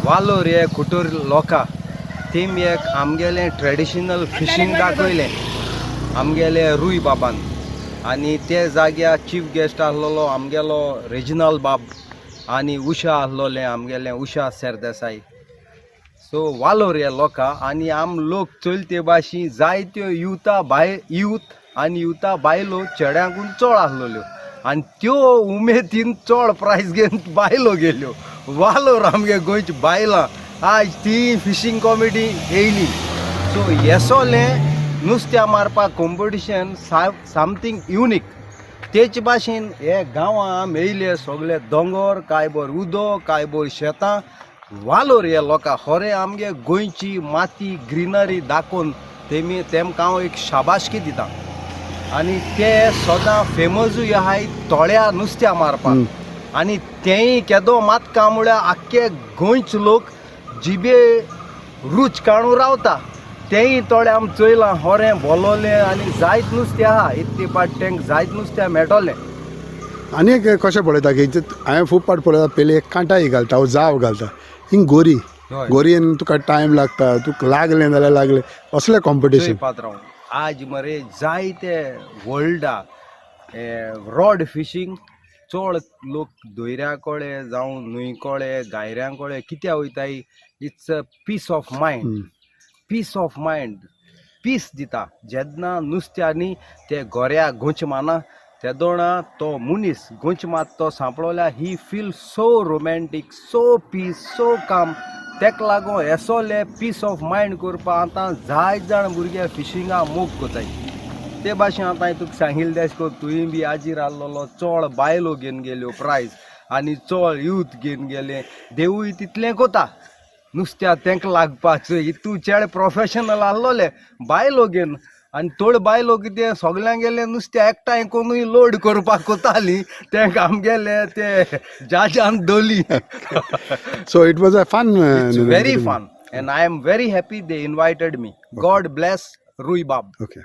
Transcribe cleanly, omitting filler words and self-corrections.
वालो रे खुटूर लोकां तेम एक आमगेलें ट्रेडिशनल फिशींग दाखयलें आमगेले रुय बाबान आनी ते जाग्यार चीफ गेस्ट आसलोलो आमगेलो रिजनल बाब आनी उशा आसलोलें आमगेलें उशा सरदेसाई. सो वालो रे लोकां आनी आम लोक चलते भाशी जायत्यो यूथ आनी युथा बायलो चेड्यांकून चड आसलोल्यो आनी त्यो उमेदीन चड प्रायज घेवन बायलो गेल्यो. वालोर आमगे गोंयची बायलां आज ती फिशींग कॉमिटी येयली. सो येसोलें नुस्त्या मारपाक कॉम्पिटिशन समथींग युनीक. तेच भाशेन हे गांवां आम येयले सगळे दोंगर काय बोर उदो काय बोर शेतां वालोर हे लोकां खरें आमगे गोंयची माती ग्रीनरी दाखोवन तेमकां हांव एक शाबासकी दिता. आनी ते सदां फेमसूय आहाय तोळ्या नुस्त्या मारपाक आनी तेंय केदो मात कामुळ्या आख्खे गोंयचे लोक जिबे रूच काणू रावता. तेंय तोळे आम चोयलां खरें बोलोलें आनी जायत नुस्तें आहा इतले पाट तेंक जायत नुस्तें मेळटोलें. आनी एक कशें पळयता की हांवें खूब पाट पळयता पयलीं एक कांटाई घालता वो जाव घालता हिंग गोरयेन तुका टायम लागता तुका लागलें जाल्यार लागलें असलें कॉम्पिटिशन. पात्रांव आज मरे जायते वर्ल्डा रॉड फिशींग चड लोक दोयऱ्या कळे जावं न्हंय कळे गायऱ्यां कळे कित्याक वयताय. It's a peace of mind peace दिता जेन्ना नुस्त्यांनी ते गोऱ्या घुंच माना तेदोणा तो मनीस घुंच मात तो सांपळोल्यार ही feel so romantic so peace so calm. तेका लागून येसोले पीस ऑफ मायंड करपाक आतां जायत जाण भुरगे फिशिंगा मोग कोताय. ते भाशेन आतां तुका सांगिल्लें तेश कोन्न तुवें बी आजीर आसलोलो चड बायलो घेवन गेल्यो प्रायज आनी चड यूथ घेवन गेले. देवूय तितलें कोता नुस्त्या तेंका लागपाचो हितू चेडे प्रोफेशनल आसलोले बायलो घेवन आनी थोड बायलो कितें सगळ्यांक गेले नुस्तें एकठांय कोणूय लोड करपाक कोताली तेंका आमगेले ते जाजान दोली. So it was a fun. Very fun and I am very happy they invited me. God bless Rui Bab. Okay.